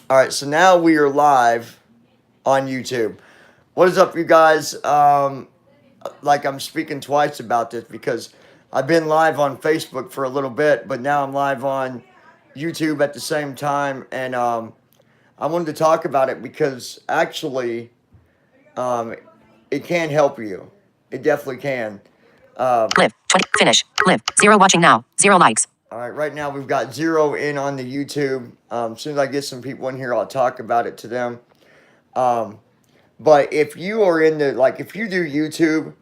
All right, so now we are live on YouTube. What is up, you guys? Like I'm speaking twice about this because I've been live on Facebook for a little bit, but now I'm live on YouTube at the same time, and I wanted to talk about it because actually, um, it can help you. It definitely can. Live. 20. Finish. Live. 0 watching now. 0 likes. All right, right now we've got 0 in on the YouTube. As soon as I get some people in here, I'll talk about it to them. Um, but if you are into, like, if you do YouTube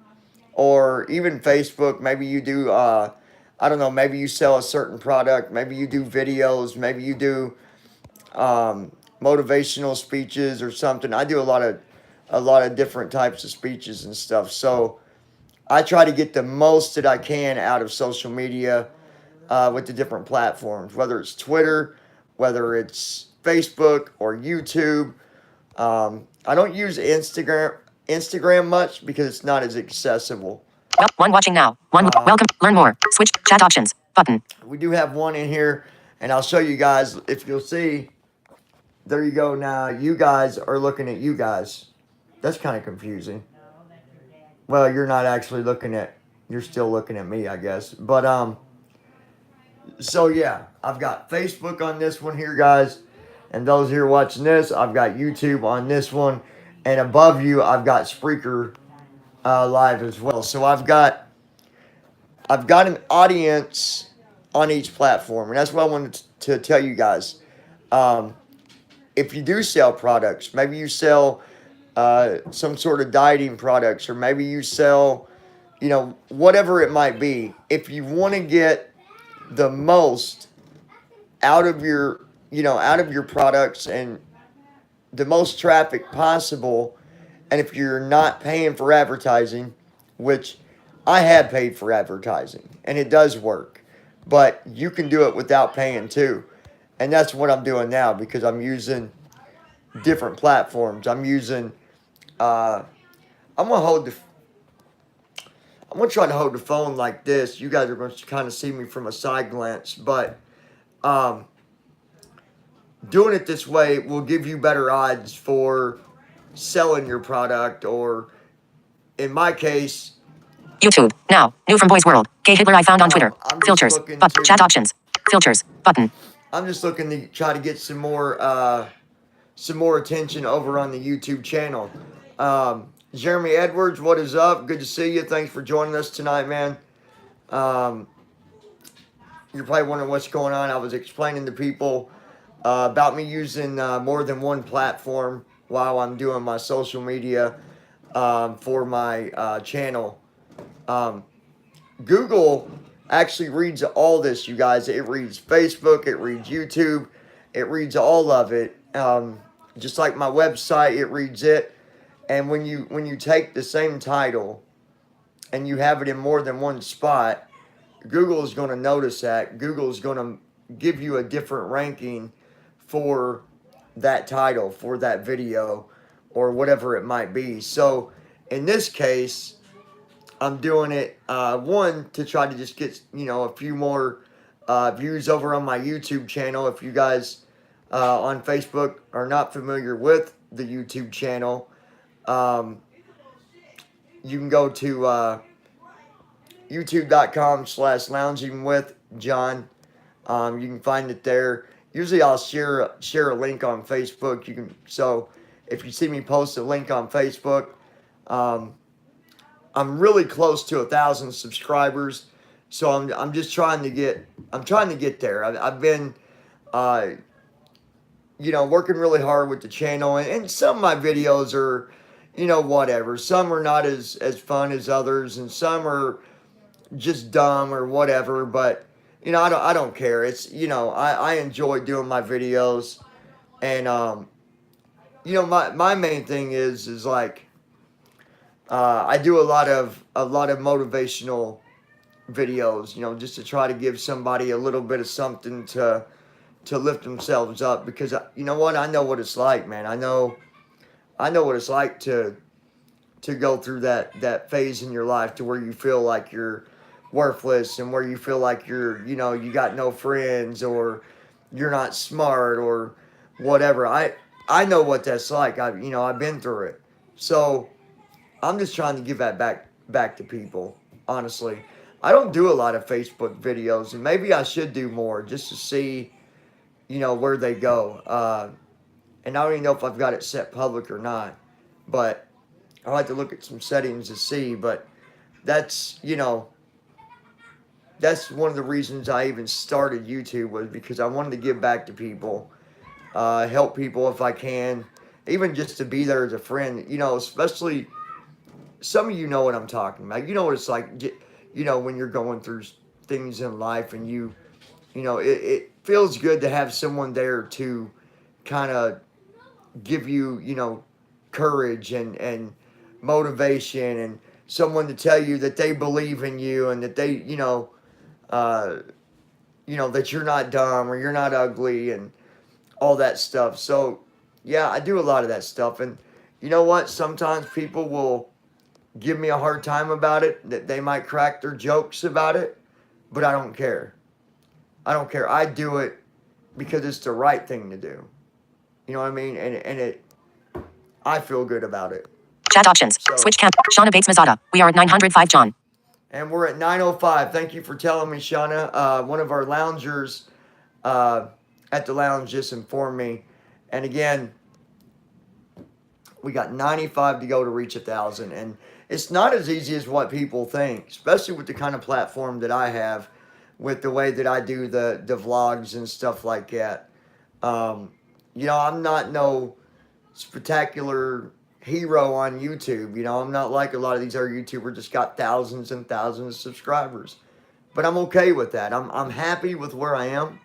or even Facebook, maybe you do, I don't know, maybe you sell a certain product, maybe you do videos, maybe you do motivational speeches or something. I do a lot of different types of speeches and stuff. So I try to get the most that I can out of social media with the different platforms, whether it's Twitter, whether it's Facebook or YouTube. I don't use Instagram much because it's not as accessible. Well, 1 watching now. 1. Welcome. Learn more. Switch. Chat options. Button. We do have one in here, and I'll show you guys. If you'll see, there you go. Now you guys are looking at you guys. That's kind of confusing. Well, you're not actually looking at. You're still looking at me, I guess. But so yeah, I've got Facebook on this one here, guys. And those here watching this, I've got YouTube on this one. And above you, I've got Spreaker live as well. So I've got an audience on each platform. And that's what I wanted to tell you guys. If you do sell products, maybe you sell some sort of dieting products, or maybe you sell, whatever it might be. If you want to get the most out of your products and the most traffic possible, and if you're not paying for advertising, which I have paid for advertising and it does work, but you can do it without paying too. And that's what I'm doing now because I'm using different platforms. I'm using I'm gonna hold the I'm gonna try to hold the phone like this. You guys are going to kind of see me from a side glance, but doing it this way will give you better odds for selling your product, or in my case, YouTube. Now. New from Boys World. Gay Hitler I found on Twitter. I'm just Filters. looking But chat to options. Filters. Button. I'm just looking to try to get some more attention over on the YouTube channel. Jeremy Edwards, what is up? Good to see you. Thanks for joining us tonight, man. You're probably wondering what's going on. I was explaining to people about me using more than one platform while I'm doing my social media for my channel. Google actually reads all this, you guys. It reads Facebook, it reads YouTube, it reads all of it. Just like my website, it reads it. And when you take the same title and you have it in more than one spot, Google is going to notice that. Google is going to give you a different ranking for that title, for that video, or whatever it might be. So in this case, I'm doing it, one, to try to just get, a few more views over on my YouTube channel. If you guys on Facebook are not familiar with the YouTube channel, you can go to youtube.com/loungingwithjohn. You can find it there. Usually I'll share a link on Facebook. So if you see me post a link on Facebook, I'm really close to 1,000 subscribers. So I'm just trying to get there. I've been working really hard with the channel, and some of my videos are, whatever. Some are not as fun as others, and some are just dumb or whatever. But I don't care. It's I enjoy doing my videos, and my main thing is like I do a lot of motivational videos, just to try to give somebody a little bit of something to lift themselves up, because you know what, I know what it's like, man. I know what it's like to go through that phase in your life to where you feel like you're worthless, and where you feel like you got no friends, or you're not smart, or whatever. I know what that's like. I've been through it. So I'm just trying to give that back to people. Honestly, I don't do a lot of Facebook videos, and maybe I should do more just to see, where they go. And I don't even know if I've got it set public or not, but I'll have to look at some settings to see. But that's that's one of the reasons I even started YouTube, was because I wanted to give back to people, help people if I can, even just to be there as a friend. Especially some of you know what I'm talking about. You know what it's like, when you're going through things in life, and it feels good to have someone there to kind of give you, courage and motivation, and someone to tell you that they believe in you, and that they, uh, that you're not dumb or you're not ugly and all that stuff. So, yeah, I do a lot of that stuff. And you know what? Sometimes people will give me a hard time about it, that they might crack their jokes about it, but I don't care. I don't care. I do it because it's the right thing to do. You know what I mean? And I feel good about it. Chat options. So, Switch camp. Shauna Bates Mazada. We are at 905 John. And we're at 9:05. Thank you for telling me, Shauna. One of our loungers at the lounge just informed me. And again, we got 95 to go to reach 1,000. And it's not as easy as what people think, especially with the kind of platform that I have, with the way that I do the vlogs and stuff like that. I'm not no spectacular hero on YouTube. I'm not like a lot of these other YouTubers just got thousands and thousands of subscribers. But I'm okay with that. I'm happy with where I am.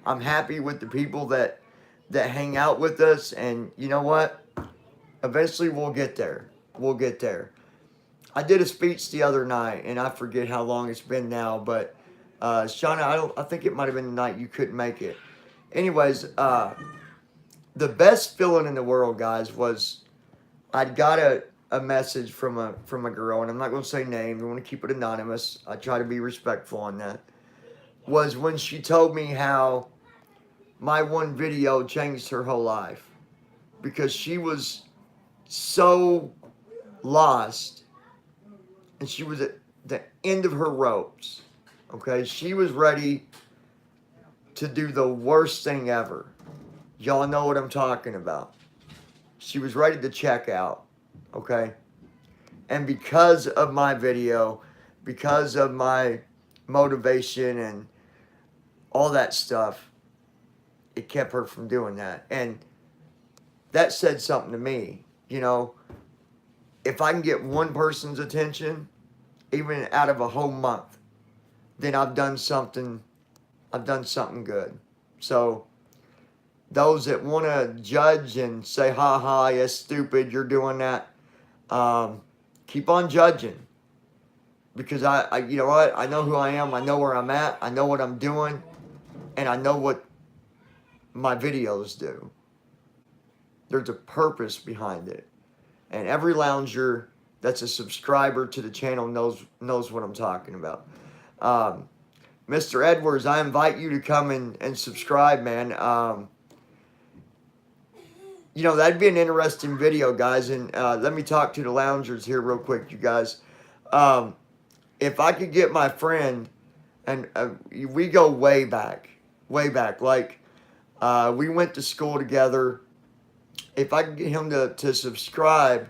I'm happy with the people that hang out with us, and you know what? Eventually we'll get there. We'll get there. I did a speech the other night, and I forget how long it's been now, but Shauna, I think it might have been the night you couldn't make it. Anyways, the best feeling in the world, guys, was I'd got a message from a girl, and I'm not going to say names. I want to keep it anonymous. I try to be respectful on that. Was when she told me how my one video changed her whole life, because she was so lost, and she was at the end of her ropes. Okay, she was ready to do the worst thing ever. Y'all know what I'm talking about. She was ready to check out. Okay, and because of my video, because of my motivation and all that stuff, it kept her from doing that. And that said something to me. If I can get one person's attention, even out of a whole month, then I've done something good. So those that want to judge and say, ha ha, that's stupid, you're doing that, keep on judging. Because you know what? I know who I am. I know where I'm at. I know what I'm doing. And I know what my videos do. There's a purpose behind it. And every lounger that's a subscriber to the channel knows what I'm talking about. Mr. Edwards, I invite you to come and subscribe, man. That'd be an interesting video, guys. And let me talk to the loungers here real quick, you guys. If I could get my friend, and we go way back. Like, we went to school together. If I could get him to subscribe,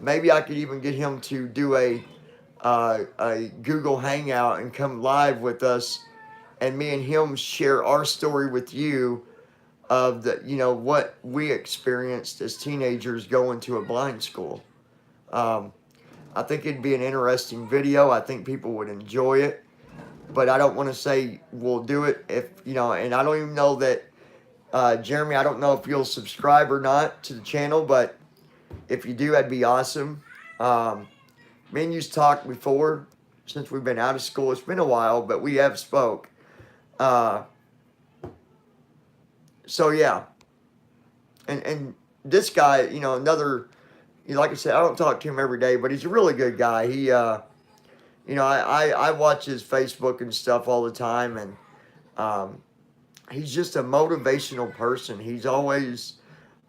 maybe I could even get him to do a Google Hangout and come live with us, and me and him share our story with you of what we experienced as teenagers going to a blind school. I think it'd be an interesting video. I think people would enjoy it, but I don't want to say we'll do it and I don't even know that, Jeremy, I don't know if you'll subscribe or not to the channel, but if you do, that'd be awesome. Me and you've talked before, since we've been out of school. It's been a while, but we have spoke. So yeah. And this guy, another, like I said, I don't talk to him every day, but he's a really good guy. He, I watch his Facebook and stuff all the time, and he's just a motivational person. He's always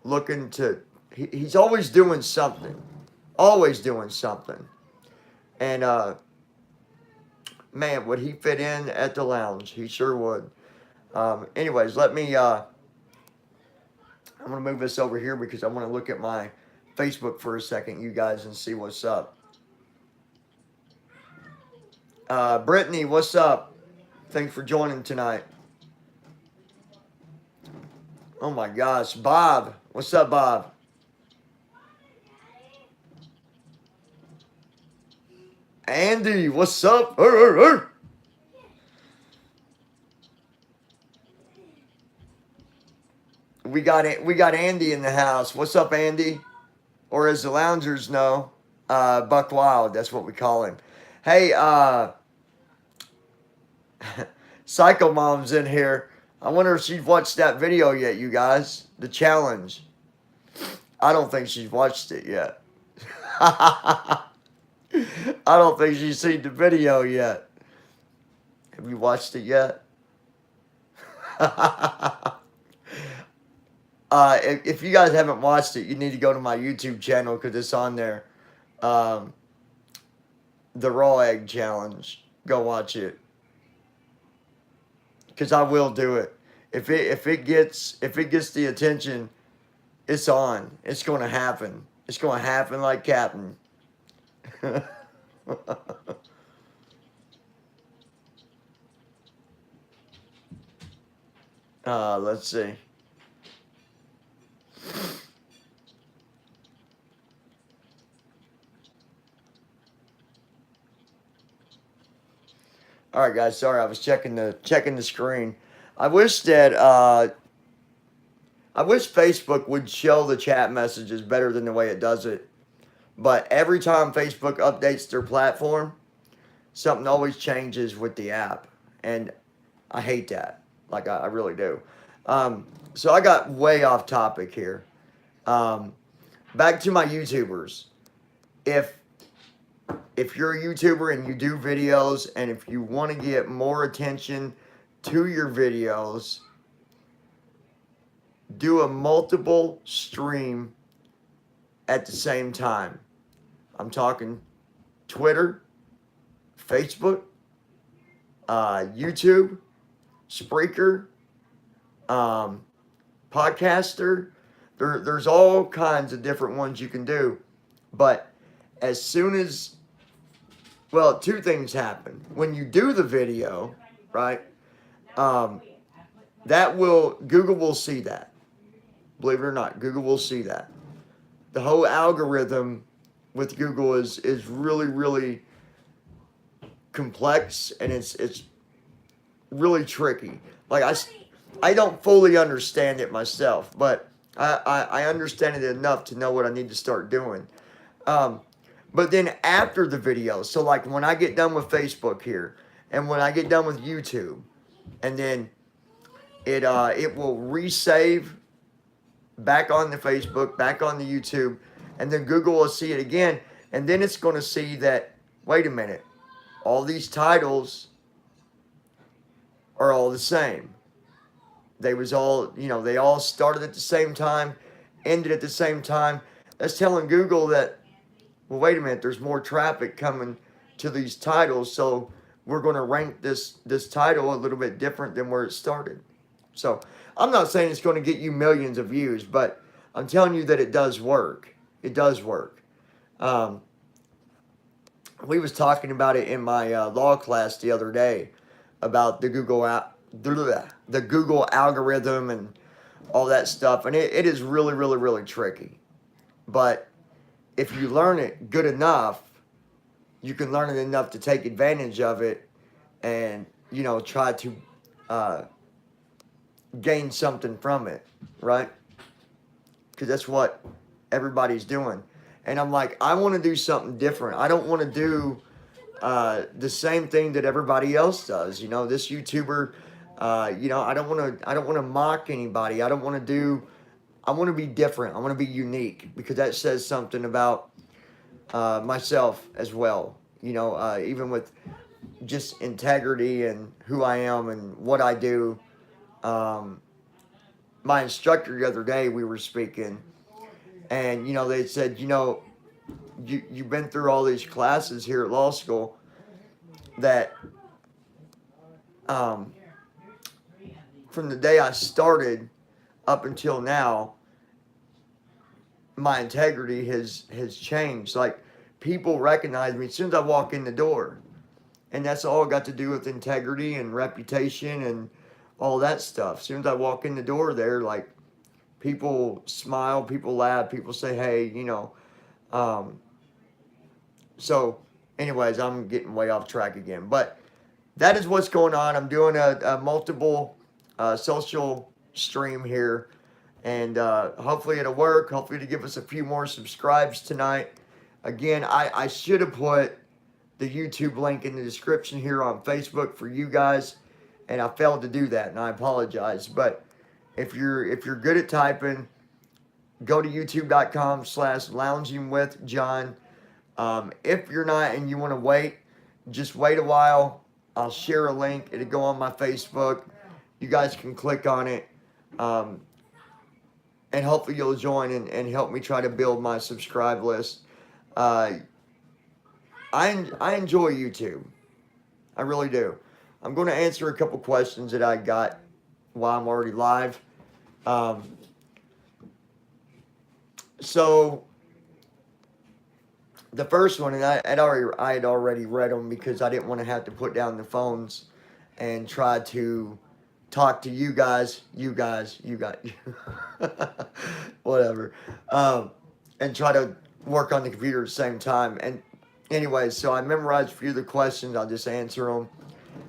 looking to, he's always doing something. Always doing something. And, man, would he fit in at the lounge? He sure would. Anyways, let me, I'm going to move this over here because I want to look at my Facebook for a second, you guys, and see what's up. Brittany, what's up? Thanks for joining tonight. Oh my gosh. Bob, what's up, Bob? Andy, what's up? We got Andy in the house. What's up, Andy? Or as the loungers know, Buck Wild. That's what we call him. Hey, Psycho Mom's in here. I wonder if she's watched that video yet, you guys. The challenge. I don't think she's watched it yet. I don't think she's seen the video yet. Have you watched it yet? If you guys haven't watched it, you need to go to my YouTube channel because it's on there. The Raw Egg Challenge. Go watch it. Because I will do it. If it gets the attention, it's on. It's going to happen. It's going to happen like Captain. Let's see. All right, guys. Sorry, I was checking the screen. I wish that I wish Facebook would show the chat messages better than the way it does it. But every time Facebook updates their platform, something always changes with the app, and I hate that. Like I really do. So I got way off topic here. Back to my YouTubers. If you're a YouTuber and you do videos, and if you want to get more attention to your videos, do a multiple stream at the same time. I'm talking Twitter, Facebook, YouTube, Spreaker, Podcaster. There's all kinds of different ones you can do. But as soon as, well, two things happen. When you do the video, right, Google will see that. Believe it or not, Google will see that. The whole algorithm with Google is really, really complex, and it's really tricky. Like I don't fully understand it myself, but I understand it enough to know what I need to start doing. But then after the video, so like when I get done with Facebook here, and when I get done with YouTube, and then it will resave back on the Facebook, back on the YouTube, and then Google will see it again, and then it's going to see that, wait a minute, all these titles are all the same. They all started at the same time, ended at the same time. That's telling Google that, well, wait a minute, there's more traffic coming to these titles, so we're going to rank this title a little bit different than where it started. So I'm not saying it's going to get you millions of views, but I'm telling you that it does work. It does work. We was talking about it in my law class the other day about the Google algorithm and all that stuff, and it is really, really, really tricky. But if you learn it good enough, you can learn it enough to take advantage of it, and try to gain something from it, right? Because that's what everybody's doing. And I'm like, I want to do something different. I don't want to do the same thing that everybody else does. This YouTuber, I don't want to mock anybody. I want to be different. I want to be unique, because that says something about myself as well. Even with just integrity and who I am and what I do. My instructor the other day, we were speaking, and they said, you've been through all these classes here at law school that um, from the day I started up until now, my integrity has changed. Like, people recognize me as soon as I walk in the door, and that's all got to do with integrity and reputation and all that stuff. As soon as I walk in the door there, like, people smile, people laugh, people say, hey, um, so anyways, I'm getting way off track again, but that is what's going on. I'm doing a multiple social stream here, and hopefully it'll work. Hopefully to give us a few more subscribes tonight. Again, I should have put the YouTube link in the description here on Facebook for you guys, and I failed to do that, and I apologize. But if you're good at typing, go to youtube.com/loungingwithjohn. If you're not and you want to wait, just wait a while. I'll share a link. It'll go on my Facebook. You guys can click on it. And hopefully you'll join and help me try to build my subscribe list. I enjoy YouTube. I really do. I'm going to answer a couple questions that I got while I'm already live. So the first one, and I had already read them because I didn't want to have to put down the phones and try to talk to you guys, whatever, and try to work on the computer at the same time. And anyways, so I memorized a few of the questions. I'll just answer them,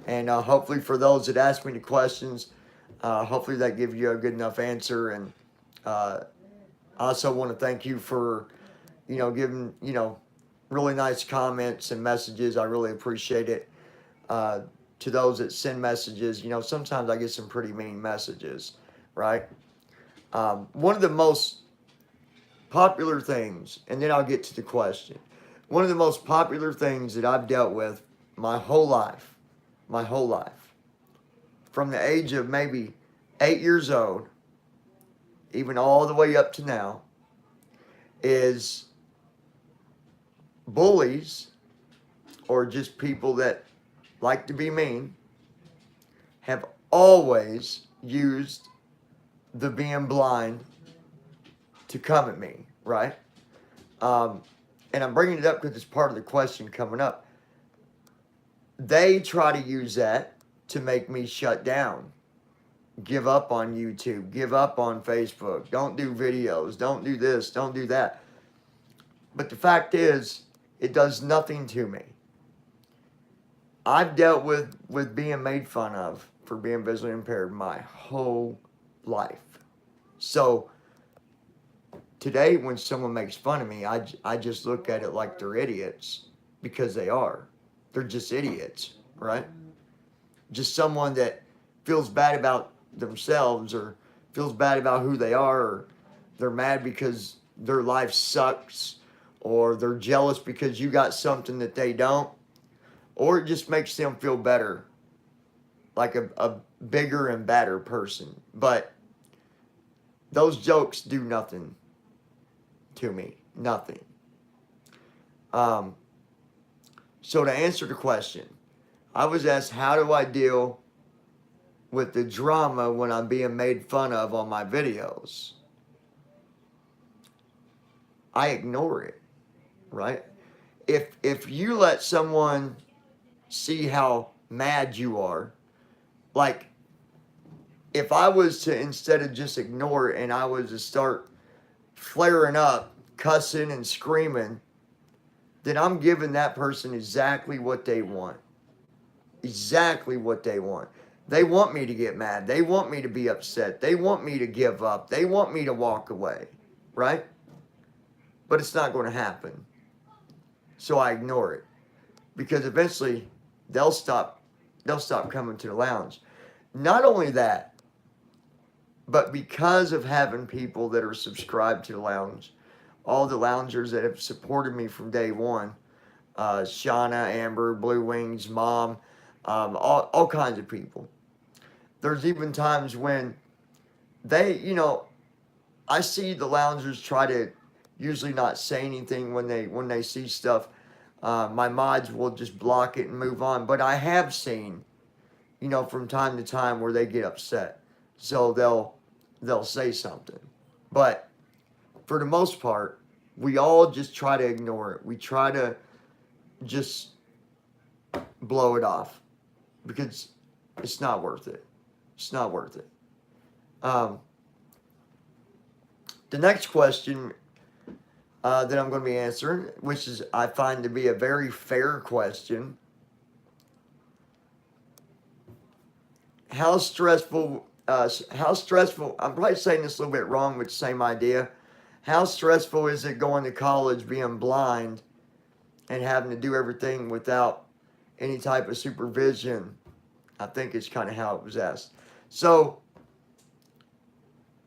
and hopefully for those that ask me the questions, hopefully that give you a good enough answer. And I also want to thank you for giving really nice comments and messages. I really appreciate it. To those that send messages, sometimes I get some pretty mean messages, right? One of the most popular things, and then I'll get to the question. One of the most popular things that I've dealt with my whole life, from the age of maybe 8 years old, even all the way up to now, is bullies, or just people that like to be mean, have always used the being blind to come at me, right? And I'm bringing it up because it's part of the question coming up. They try to use that to make me shut down, give up on YouTube, give up on Facebook, don't do videos, don't do this, don't do that. But the fact is, it does nothing to me. I've dealt with being made fun of for being visually impaired my whole life. So today when someone makes fun of me, I just look at it like they're idiots, because they are. They're just idiots, right? Just someone that feels bad about themselves, or feels bad about who they are, or they're mad because their life sucks, or they're jealous because you got something that they don't. Or it just makes them feel better, like a bigger and badder person. But those jokes do nothing to me. Nothing. So to answer the question, I was asked, how do I deal with the drama when I'm being made fun of on my videos? I ignore it, right? If you let someone see how mad you are, like, if I was to, instead of just ignore it, and I was to start flaring up, cussing and screaming, then I'm giving that person exactly what they want. Exactly what they want. They want me to get mad. They want me to be upset. They want me to give up. They want me to walk away, right? But it's not going to happen. So I ignore it, because eventually they'll stop coming to the lounge. Not only that, but because of having people that are subscribed to the lounge, all the loungers that have supported me from day one, Shauna, Amber, Blue Wings, Mom, all kinds of people. there's even times when they, I see the loungers try to usually not say anything when they see stuff. My mods will just block it and move on. But I have seen, from time to time where they get upset, so they'll say something. But for the most part, we all just try to ignore it. We try to just blow it off because it's not worth it. It's not worth it. Um, the next question that I'm going to be answering, which is I find to be a very fair question. How stressful? How stressful? I'm probably saying this a little bit wrong, but same idea. How stressful is it going to college being blind and having to do everything without any type of supervision? I think it's kind of how it was asked. So,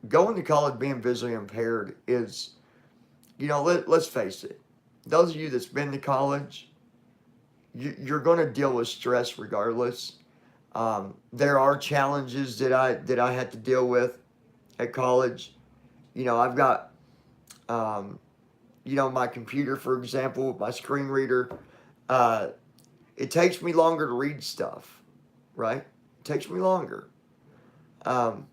going to college being visually impaired is, let's face it. Those of you that's been to college, you're going to deal with stress regardless. There are challenges that I had to deal with at college. I've got, my computer, for example, my screen reader. It takes me longer to read stuff, right? It takes me longer. Um,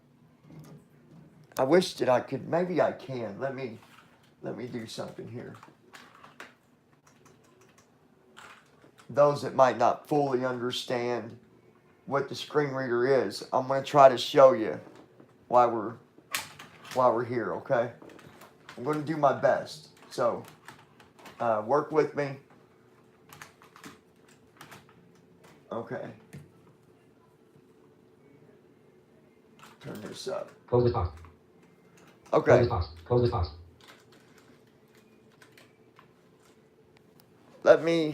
I wish that I could. Maybe I can. Let me do something here. Those that might not fully understand what the screen reader is, I'm going to try to show you why we're here. Okay, I'm going to do my best. So work with me. Okay. Turn this up. Close this box. Okay. Close this box. Close this box. Let me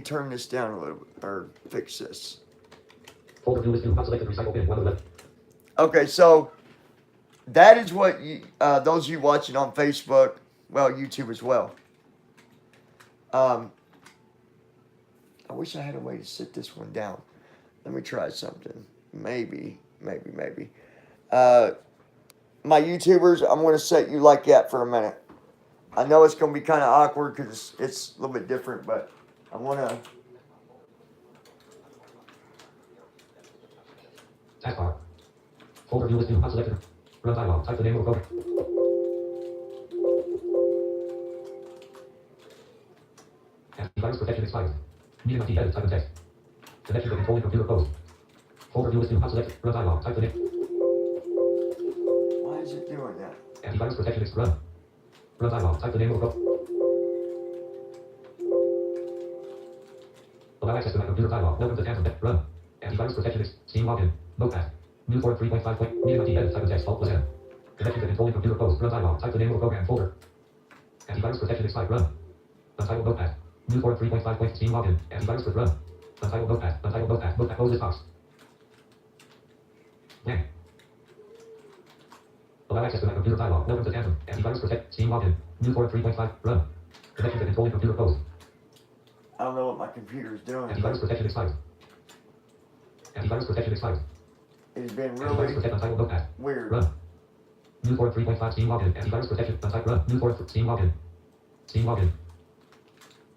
turn this down a little bit, or fix this. Folder view is new. Not selected. Recycle bin. 1 of 11. Okay, so that is what you, those of you watching on Facebook, well, YouTube as well. I wish I had a way to sit this one down. Let me try something. Maybe. My YouTubers, I'm going to set you like that for a minute. I know it's going to be kind of awkward because it's a little bit different, but I want to... Taskbar. Folder view is new. Not selected. Run dialog. Type the name of the folder. Antivirus protection expired. Media ID edit. Type in text. Connection to controlling computer closed. Folder view is new. Not selected. Run dialog. Type the name. Why is it doing that? Antivirus protection expired. Run dialog. Type the name of the folder. Allow access to my computer dialog. Welcome to Phantom. Run. Antivirus protection Steam login. Notepad. New Core 3.5. Media ID edit. Type in text. Alt plus N. Connection to controlling computer closed. Run dialog. Type the name of the program folder. Antivirus protection expired. Run. Untitled Notepad. New Core 3.5. Steam login. Antivirus for run. Untitled Notepad. Untitled Notepad. Notepad. Close this box. Blank. Allow access to my computer dialog. Welcome to Phantom. Antivirus protect. Steam login. New Core 3.5. Run. Connection to controlling computer closed. I don't know what my computer is doing. Antivirus protection expired. Antivirus protection expired. It's been Antivirus really protect untitled notepad. weird. Run. New Core 3.5 Steam login. Antivirus protection untitled run. New Core Steam login. Steam login.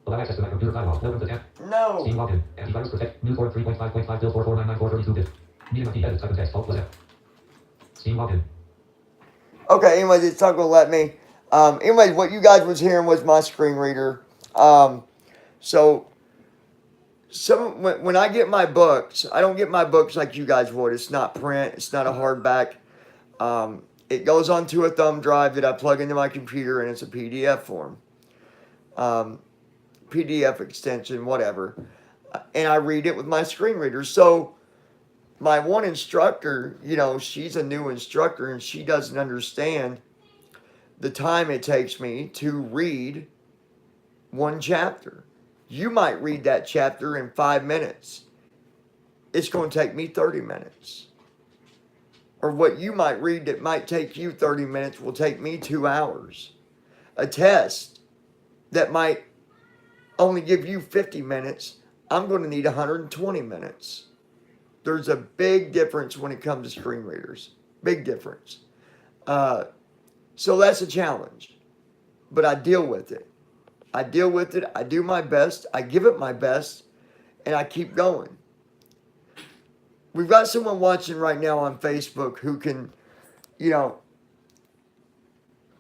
Allow access to my computer dialog. Welcome to Phantom. No. Steam login. Antivirus protect. New Core 3.5.5 bill 4499432 bit. Media ID edit. Type in text. Alt plus F. Steam login. Okay, anyways, it's not going to let me. Anyways, what you guys was hearing was my screen reader. So when I get my books, I don't get my books like you guys would. It's not print. It's not a hardback. It goes onto a thumb drive that I plug into my computer, and it's a PDF form. PDF extension, whatever. And I read it with my screen reader. So my one instructor, she's a new instructor, and she doesn't understand the time it takes me to read one chapter. You might read that chapter in 5 minutes. It's going to take me 30 minutes. Or what you might read that might take you 30 minutes will take me 2 hours. A test that might only give you 50 minutes, I'm going to need 120 minutes. There's a big difference when it comes to screen readers. Big difference. So that's a challenge. But I deal with it. I deal with it. I do my best. I give it my best. And I keep going. We've got someone watching right now on Facebook who can, you know,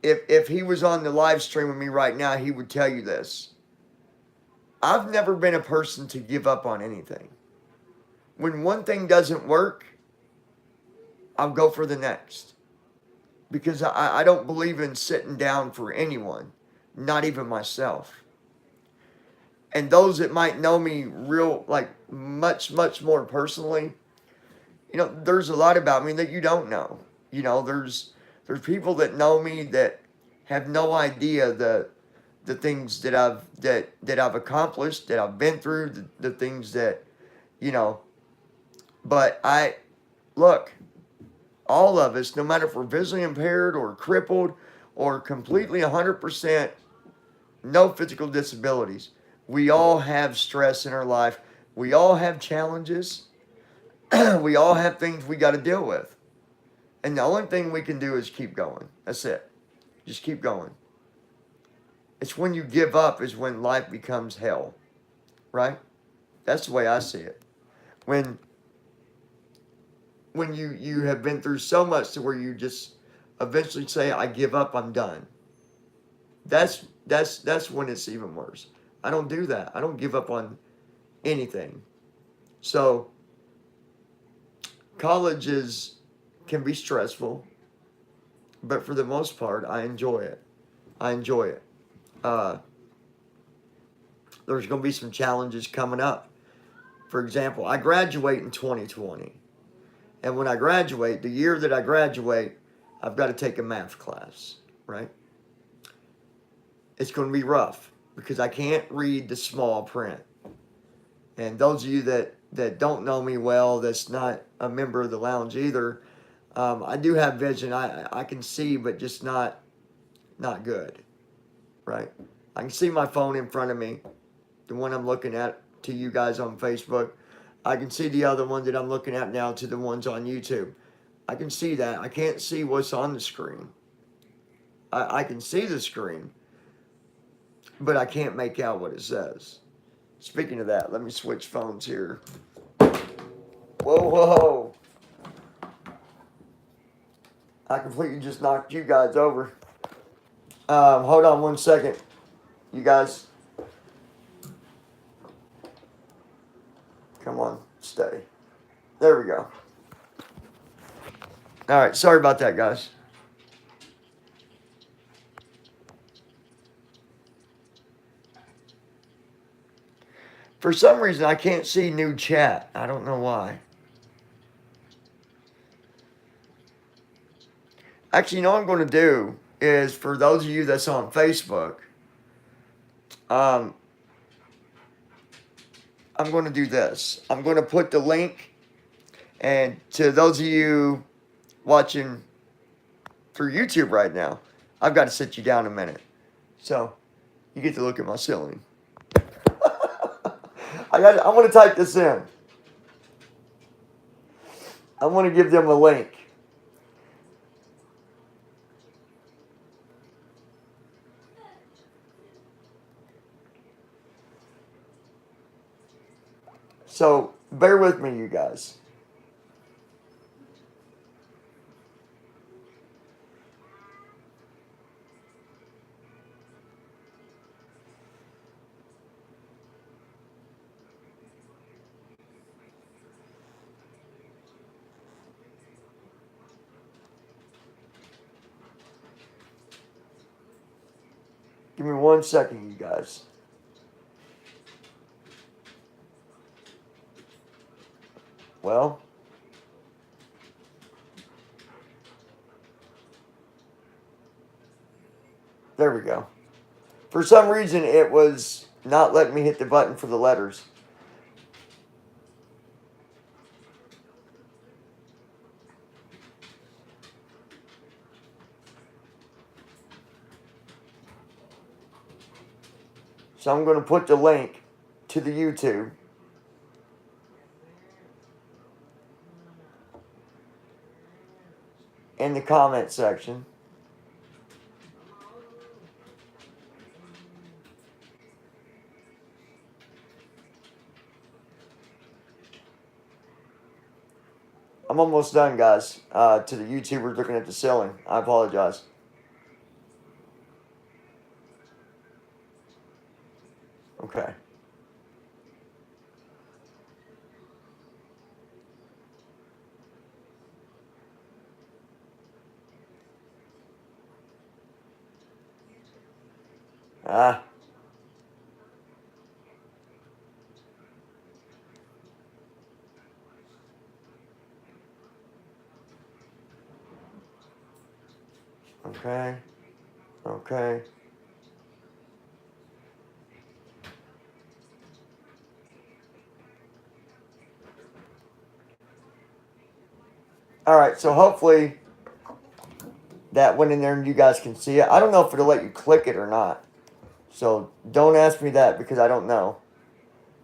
if he was on the live stream with me right now, he would tell you this. I've never been a person to give up on anything. When one thing doesn't work, I'll go for the next. Because I don't believe in sitting down for anyone, not even myself. And those that might know me real, like much more personally, you know, there's a lot about me that you don't know. You know, there's people that know me that have no idea the things that I've accomplished, that I've been through, the things that, you know. But look, all of us, no matter if we're visually impaired or crippled or completely 100% no physical disabilities, we all have stress in our life. We all have challenges. We all have things we got to deal with. And the only thing we can do is keep going. That's it. Just keep going. It's when you give up is when life becomes hell. Right? That's the way I see it. When you have been through so much to where you just eventually say, I give up, I'm done. That's when it's even worse. I don't do that. I don't give up on anything. So college can be stressful, but for the most part, I enjoy it. I enjoy it. There's going to be some challenges coming up. For example, I graduate in 2020. And when I graduate, the year that I graduate, I've got to take a math class, right? It's going to be rough because I can't read the small print. And those of you that don't know me well, that's not a member of the lounge either, I do have vision. I can see, but just not good, right? I can see my phone in front of me, the one I'm looking at to you guys on Facebook. I can see the other one that I'm looking at now to the ones on YouTube. I can see that. I can't see what's on the screen. I can see the screen, but I can't make out what it says. Speaking of that, let me switch phones here. Whoa. I completely just knocked you guys over. Hold on one second, you guys. Come on, stay. There we go. All right, sorry about that, guys. For some reason, I can't see new chat. I don't know why. Actually, you know what I'm going to do is, for those of you that's on Facebook, I'm going to do this. I'm going to put the link, and to those of you watching through YouTube right now, I've got to sit you down a minute. So, you get to look at my ceiling. I'm going to type this in. I want to give them a link. So, bear with me, you guys. Give me 1 second, you guys. Well, there we go. For some reason, it was not letting me hit the button for the letters. So I'm going to put the link to the YouTube. in the comment section. I'm almost done, guys. To the YouTubers looking at the ceiling, I apologize. Okay. Ah. Okay. Okay. All right. So hopefully that went in there and you guys can see it. I don't know if it'll let you click it or not. So don't ask me that because I don't know.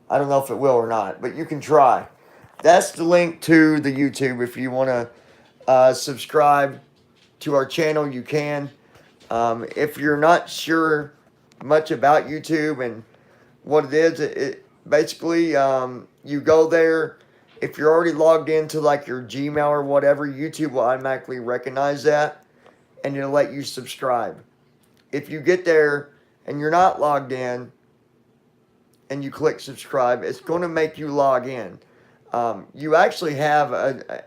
I don't know if it will or not, but you can try. That's the link to the YouTube. If you want to subscribe to our channel, you can. If you're not sure much about YouTube and what it is, it basically you go there. If you're already logged into like your Gmail or whatever, YouTube will automatically recognize that and it'll let you subscribe. If you get there and you're not logged in and you click subscribe, it's going to make you log in. You actually have a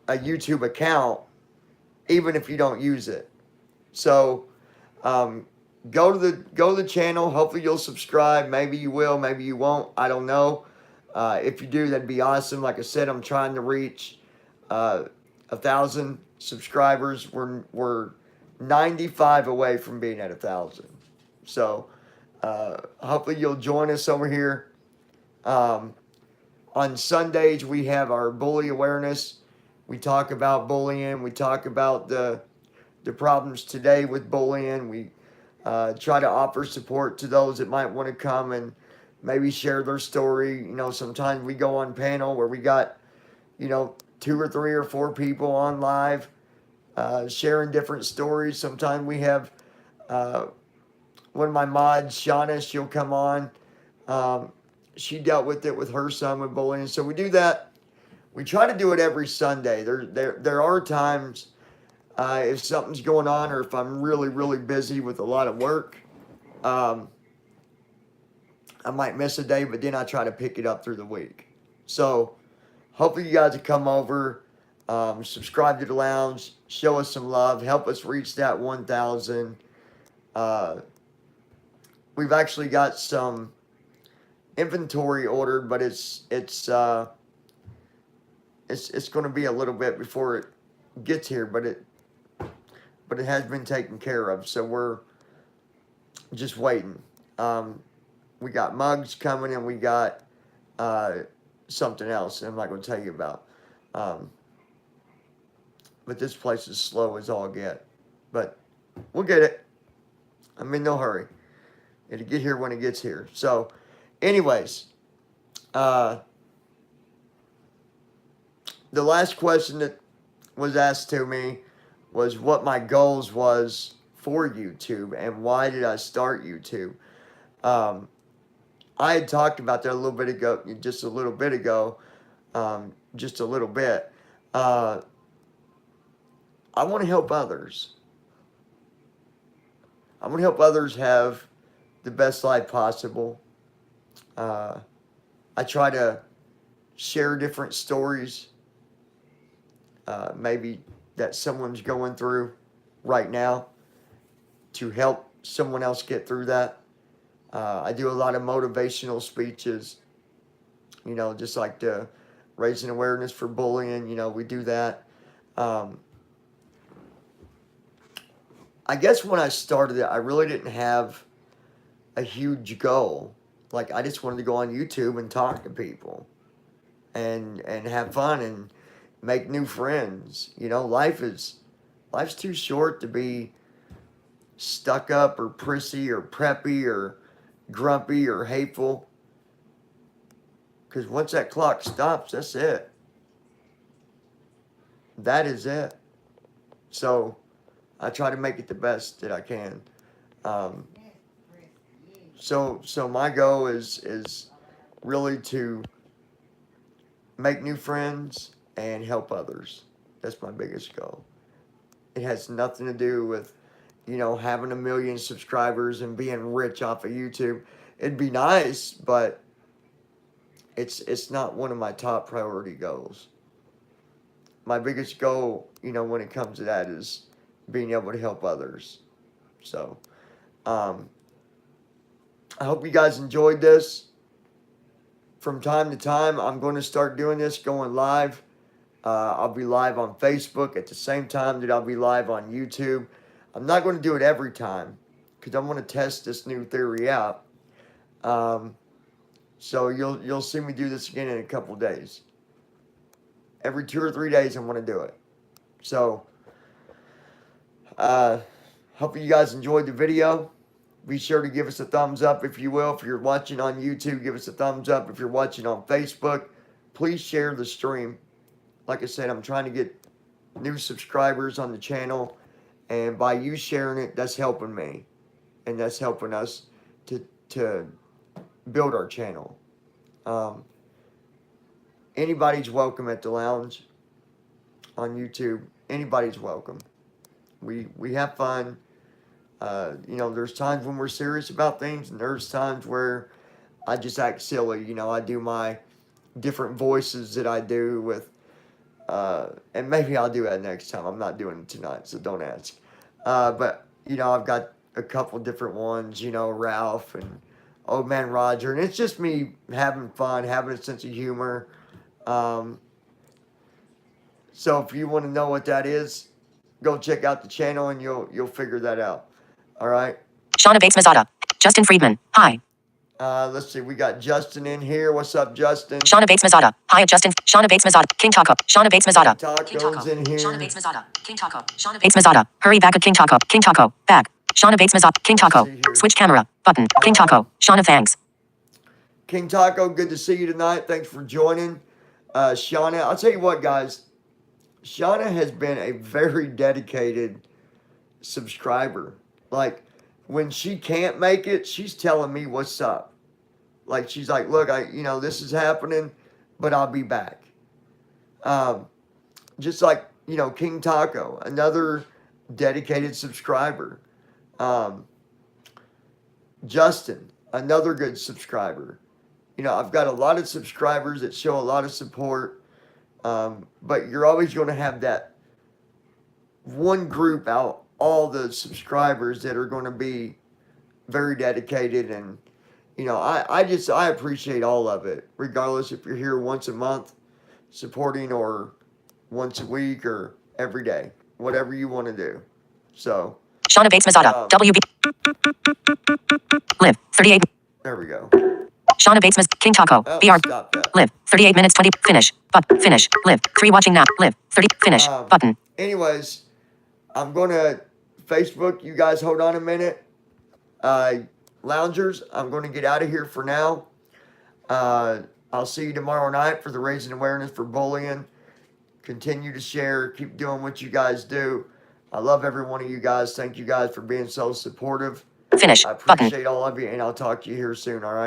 YouTube account even if you don't use it. So go to the channel. Hopefully you'll subscribe. Maybe you will. Maybe you won't. I don't know. If you do, that'd be awesome. Like I said, I'm trying to reach 1,000 subscribers. We're 95 away from being at 1,000. So hopefully you'll join us over here. On Sundays we have our bully awareness. We talk about bullying. We talk about the problems today with bullying. We try to offer support to those that might want to come and maybe share their story. You know, sometimes we go on panel where we got, 2 or 3 or 4 people on live sharing different stories. Sometimes we have one of my mods, Shauna, she'll come on. She dealt with it with her son with bullying. So we do that. We try to do it every Sunday. There are times if something's going on or if I'm really, really busy with a lot of work, I might miss a day, but then I try to pick it up through the week. So hopefully you guys will come over, subscribe to the lounge, show us some love, help us reach that 1,000. We've actually got some inventory ordered, but it's going to be a little bit before it gets here, but it has been taken care of, so we're just waiting. We got mugs coming and we got something else I'm not going to tell you about. But this place is slow as all get. But we'll get it. I'm in no hurry. It'll get here when it gets here. So, anyways, the last question that was asked to me was what my goals was for YouTube and why did I start YouTube. I had talked about that a little bit ago, just a little bit. I want to help others. I want to help others have the best life possible. I try to share different stories, maybe that someone's going through right now, to help someone else get through that. I do a lot of motivational speeches, just like to raise an awareness for bullying. We do that. I guess when I started it, I really didn't have a huge goal. Like, I just wanted to go on YouTube and talk to people and have fun and make new friends. Life's too short to be stuck up or prissy or preppy or grumpy or hateful. Because once that clock stops, that's it. That is it. So I try to make it the best that I can. Um, so my goal is really to make new friends and help others. That's my biggest goal. It has nothing to do with, having 1 million subscribers and being rich off of YouTube. It'd be nice, but it's not one of my top priority goals. My biggest goal, when it comes to that is being able to help others. So, I hope you guys enjoyed this. From time to time, I'm going to start doing this, going live. I'll be live on Facebook at the same time that I'll be live on YouTube. I'm not going to do it every time because I want to test this new theory out. So you'll see me do this again in a couple days. Every 2 or 3 days, I want to do it. So, hope you guys enjoyed the video. Be sure to give us a thumbs up if you will. If you're watching on YouTube, give us a thumbs up. If you're watching on Facebook, please share the stream. Like I said, I'm trying to get new subscribers on the channel. And by you sharing it, that's helping me. And that's helping us to build our channel. Anybody's welcome at the lounge on YouTube. Anybody's welcome. We have fun. There's times when we're serious about things, and there's times where I just act silly. I do my different voices that I do with, and maybe I'll do that next time. I'm not doing it tonight, so don't ask. But, I've got a couple different ones, Ralph and Old Man Roger, and it's just me having fun, having a sense of humor. So if you want to know what that is, go check out the channel and you'll figure that out. All right. Shauna Bates Mazada. Justin Friedman. Hi. Let's see. We got Justin in here. What's up, Justin? Shauna Bates Mazada. Hi, Justin. Shauna Bates Mazada. King Taco. Shauna Bates Mazada. King Taco's in here. Shauna Bates Mazada. King Taco. Shauna Bates Mazada. Hurry back at King Taco. King Taco. Back. Shauna Bates Mazada. King Taco. Switch camera. Button. King Taco. Shauna, thanks. King Taco, good to see you tonight. Thanks for joining. Shauna, I'll tell you what, guys. Shauna has been a very dedicated subscriber. Like, when she can't make it, she's telling me what's up. Like, she's like, look, this is happening, but I'll be back. Just like, King Taco, another dedicated subscriber. Justin, another good subscriber. I've got a lot of subscribers that show a lot of support. But you're always going to have that one group out, all the subscribers that are going to be very dedicated. And, I appreciate all of it, regardless if you're here once a month supporting or once a week or every day, whatever you want to do. So. Shauna Bates Mazada. WB. Live. 38. There we go. Shauna Bates King Taco. Oh, BR. stop that. Live. 38 minutes 20. Finish. Finish. Live. 3 watching now. Live. 30. Finish. Button. Anyways, I'm going to Facebook. You guys hold on a minute. Loungers, I'm going to get out of here for now. I'll see you tomorrow night for the Raising Awareness for Bullying. Continue to share. Keep doing what you guys do. I love every one of you guys. Thank you guys for being so supportive. Finish. I appreciate all of you, and I'll talk to you here soon, all right?